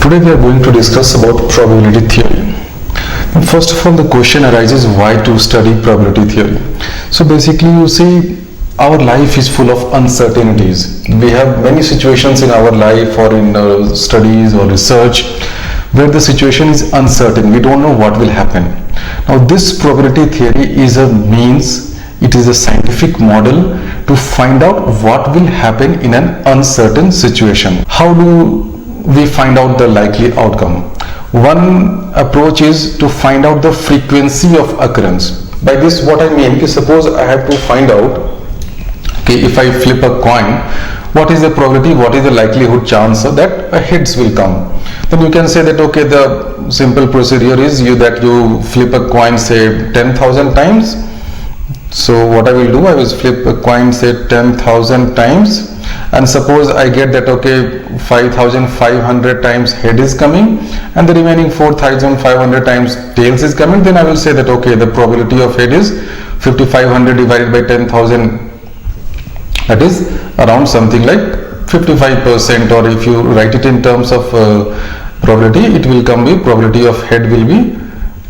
Today we are going to discuss about probability theory. First of all, the question arises, why to study probability theory? So basically, you see, our life is full of uncertainties. We have many situations in our life or in studies or research where the situation is uncertain. We don't know what will happen. Now this probability theory is a means, it is a scientific model to find out what will happen in an uncertain situation. How do we find out the likely outcome? One approach is to find out the frequency of occurrence. By this what I mean is, suppose I have to find out, okay, if I flip a coin, what is the probability, what is the likelihood chance that a heads will come? Then you can say that, okay, the simple procedure is that you flip a coin say 10,000 times. So what I will do, I will flip a coin say 10,000 times, and suppose I get that, okay, 5,500 times head is coming and the remaining 4,500 times tails is coming. Then I will say that, okay, the probability of head is 5,500 divided by 10,000, that is around something like 55%, or if you write it in terms of probability, it will come with probability of head will be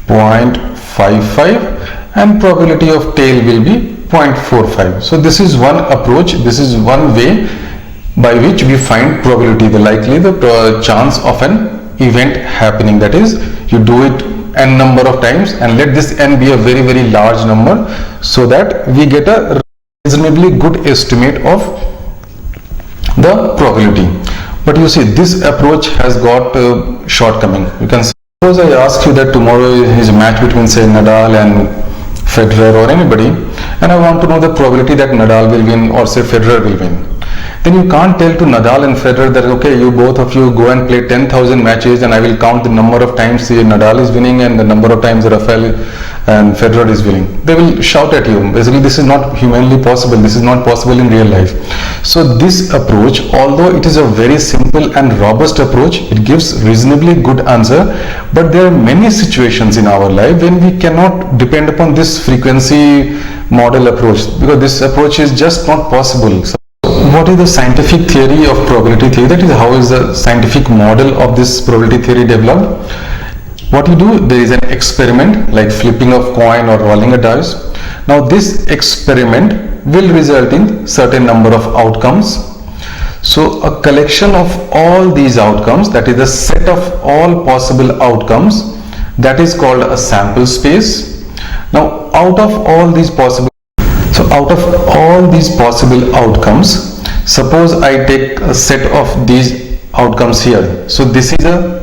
0.55 and probability of tail will be 0.45. So this is one approach, this is one way by which we find probability, the chance of an event happening. That is, you do it n number of times and let this n be a very, very large number so that we get a reasonably good estimate of the probability. But you see, this approach has got a shortcoming. You can suppose I ask you that tomorrow is a match between say Nadal and Federer or anybody, and I want to know the probability that Nadal will win or say Federer will win. Then you can't tell to Nadal and Federer that, okay, you both of you go and play 10,000 matches and I will count the number of times Nadal is winning and the number of times Rafael and Federer is winning. They will shout at you. Basically, this is not humanly possible. This is not possible in real life. So this approach, although it is a very simple and robust approach, it gives reasonably good answer, but there are many situations in our life when we cannot depend upon this frequency model approach, because this approach is just not possible. So what is the scientific theory of probability theory? That is, how is the scientific model of this probability theory developed? What you do, there is an experiment like flipping of coin or rolling a dice. Now this experiment will result in certain number of outcomes. So a collection of all these outcomes, that is the set of all possible outcomes, that is called a sample space. Now out of all these possible outcomes, suppose I take a set of these outcomes here. So this is a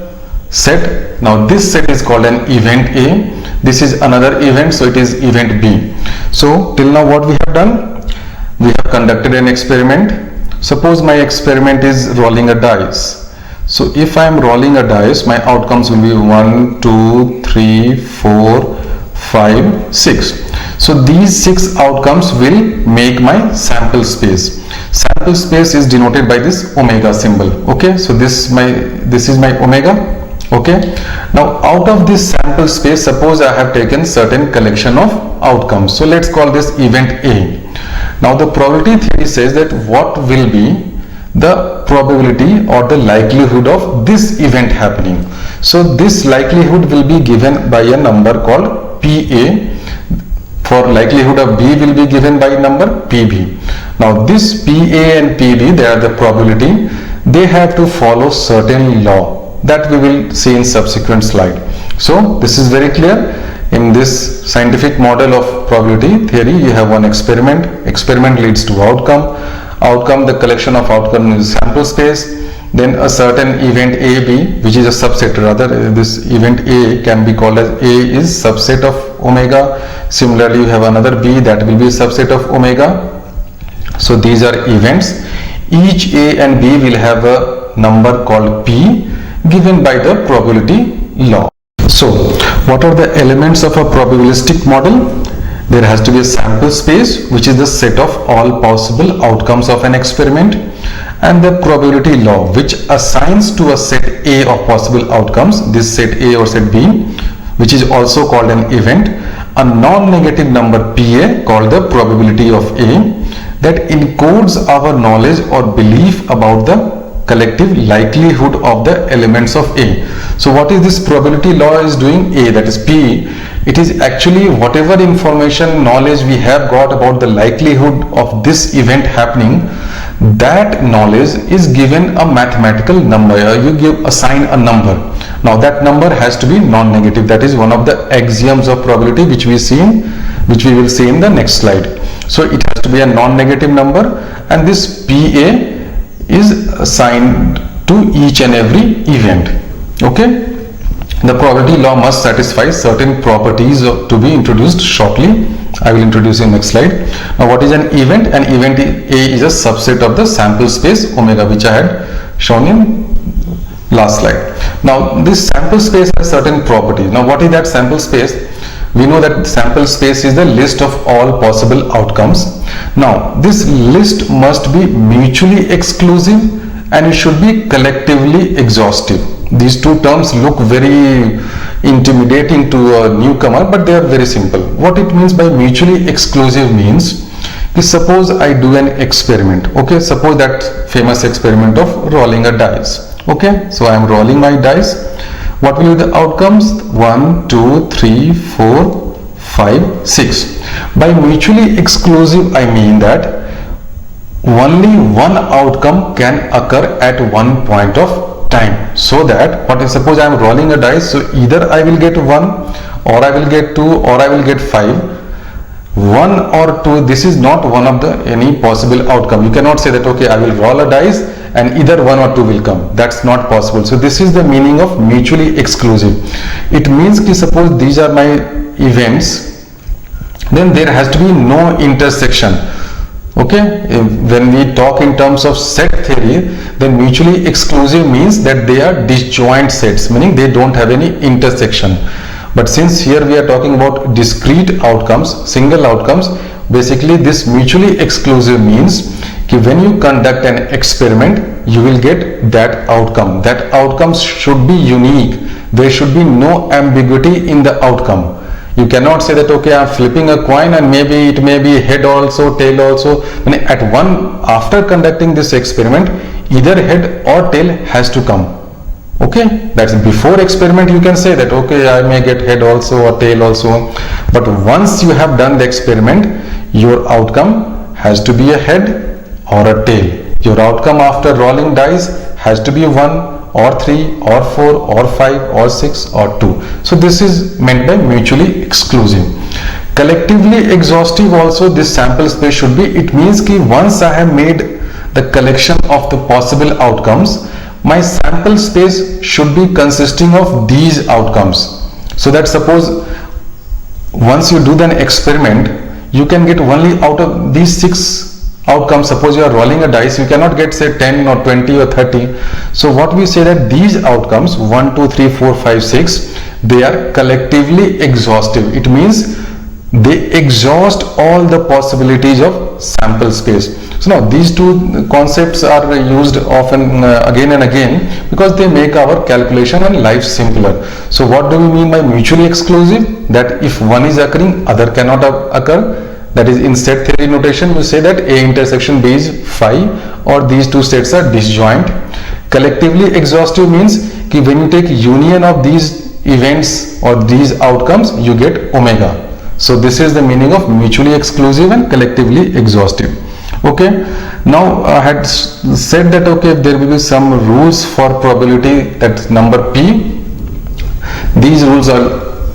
set. Now this set is called an event A. This is another event, so it is event B. So till now what we have done? We have conducted an experiment. Suppose my experiment is rolling a dice. So if I am rolling a dice, my outcomes will be 1, 2, 3, 4, 5, 6. So these 6 outcomes will make my sample space. Sample space is denoted by this omega symbol. Okay, so this is my omega. Okay, now out of this sample space, suppose I have taken certain collection of outcomes. So let's call this event A. Now the probability theory says that what will be the probability or the likelihood of this event happening. So this likelihood will be given by a number called PA. For likelihood of B will be given by number PB. Now this PA and PB, they are the probability. They have to follow certain law that we will see in subsequent slide. So this is very clear. In this scientific model of probability theory, you have one experiment. Experiment leads to outcome. Outcome, the collection of outcome is sample space. Then a certain event A, B, which is a subset. Rather, this event A can be called as A is subset of omega. Similarly, you have another B that will be a subset of omega. So these are events. Each A and B will have a number called P given by the probability law. So what are the elements of a probabilistic model? There has to be a sample space, which is the set of all possible outcomes of an experiment, and the probability law, which assigns to a set A of possible outcomes, this set A or set B, which is also called an event, a non-negative number PA called the probability of A, that encodes our knowledge or belief about the collective likelihood of the elements of A. So what is this probability law is doing? A, that is P, it is actually whatever information knowledge we have got about the likelihood of this event happening, that knowledge is given a mathematical number. You assign a number. Now that number has to be non-negative. That is one of the axioms of probability which we will see in the next slide. So it has to be a non-negative number, and this PA is assigned to each and every event. Okay. The probability law must satisfy certain properties to be introduced shortly. I will introduce in next slide. Now what is an event? An event A is a subset of the sample space omega, which I had shown in last slide. Now this sample space has certain properties. Now what is that sample space? We know that sample space is the list of all possible outcomes. Now this list must be mutually exclusive and it should be collectively exhaustive. These two terms look very intimidating to a newcomer, but they are very simple. What it means by mutually exclusive means, suppose I do an experiment. Okay, suppose that famous experiment of rolling a dice. Okay, so I am rolling my dice. What will be the outcomes? 1, 2, 3, 4, 5, 6. By mutually exclusive, I mean that only one outcome can occur at one point of time. So that, suppose I am rolling a dice, so either I will get 1 or I will get 2 or I will get 5. 1 or 2, this is not one of the any possible outcome. You cannot say that okay, I will roll a dice and either 1 or 2 will come. That's not possible. So this is the meaning of mutually exclusive. It means that suppose these are my events, then there has to be no intersection. Okay, when we talk in terms of set theory, then mutually exclusive means that they are disjoint sets, meaning they don't have any intersection. But since here we are talking about discrete outcomes, single outcomes, basically this mutually exclusive means that when you conduct an experiment, you will get that outcome. That outcome should be unique. There should be no ambiguity in the outcome. You cannot say that okay, I am flipping a coin and maybe it may be head also, tail also. After conducting this experiment, either head or tail has to come. Okay, that's before experiment you can say that okay, I may get head also or tail also. But once you have done the experiment, your outcome has to be a head or a tail. Your outcome after rolling dice has to be 1 or 3 or 4 or 5 or 6 or 2. So this is meant by mutually exclusive. Collectively exhaustive also, this sample space should be, it means that once I have made the collection of the possible outcomes, my sample space should be consisting of these outcomes. So that suppose once you do the experiment, you can get only out of these 6 outcomes. Suppose you are rolling a dice, you cannot get say 10 or 20 or 30. So what we say that these outcomes 1, 2, 3, 4, 5, 6, they are collectively exhaustive. It means they exhaust all the possibilities of sample space. So now these two concepts are used often again and again because they make our calculation and life simpler. So what do we mean by mutually exclusive? That if one is occurring, other cannot occur. That is, in set theory notation, we say that A intersection B is phi, or these two sets are disjoint. Collectively exhaustive means that when you take union of these events or these outcomes, you get omega. So this is the meaning of mutually exclusive and collectively exhaustive. Okay. Now I had said that okay, there will be some rules for probability, that's number P. These rules are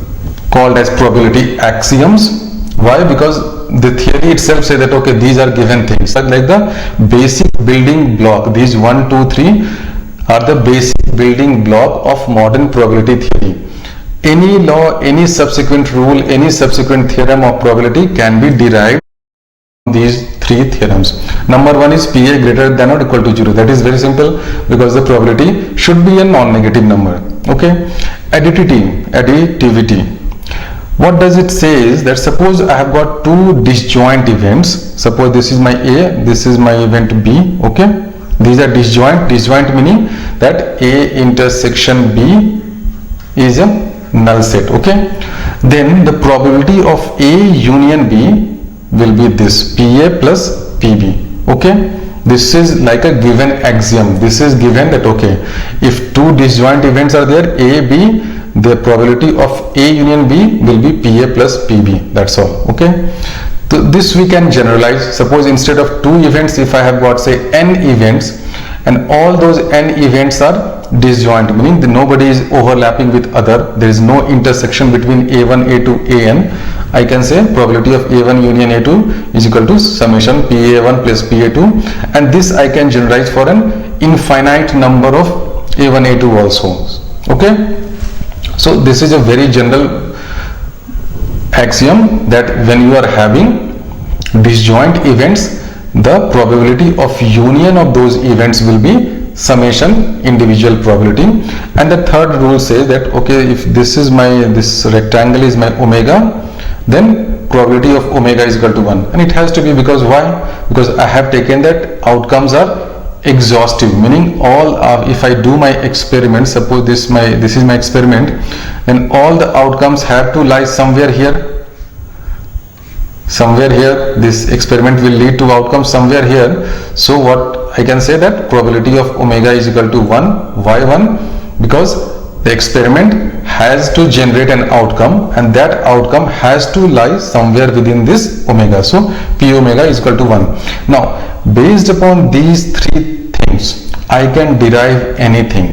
called as probability axioms. Why? Because the theory itself says that okay, these are given things like the basic building block. These 1, 2, 3 are the basic building block of modern probability theory. Any law, any subsequent rule, any subsequent theorem of probability can be derived from these 3 theorems. Number 1 is PA greater than or equal to 0. That is very simple because the probability should be a non-negative number. Okay. Additivity. What does it say is that suppose I have got 2 disjoint events. Suppose this is my A, this is my event B. Okay. These are disjoint. Disjoint meaning that A intersection B is a null set. Okay. Then the probability of A union B will be this PA plus PB. Okay. This is like a given axiom. This is given that okay, if two disjoint events are there, A, B, the probability of A union B will be PA plus PB. That's all. Okay. So this we can generalize. Suppose instead of two events, if I have got say n events, and all those n events are disjoint, meaning nobody is overlapping with other, there is no intersection between A1, A2, An, I can say probability of A1 union A2 is equal to summation PA1 plus PA2, and this I can generalize for an infinite number of A1, A2 also. Okay. So this is a very general axiom that when you are having disjoint events, the probability of union of those events will be summation individual probability. And the third rule says that okay, if this rectangle is my omega, then probability of omega is equal to 1, and it has to be, because why? Because I have taken that outcomes are exhaustive, meaning all if I do my experiment, suppose this is my experiment, then all the outcomes have to lie somewhere here. This experiment will lead to outcomes somewhere here. So what I can say, that probability of omega is equal to 1. Why 1? Because the experiment has to generate an outcome, and that outcome has to lie somewhere within this omega. So P omega is equal to 1. Now based upon these three things, I can derive anything.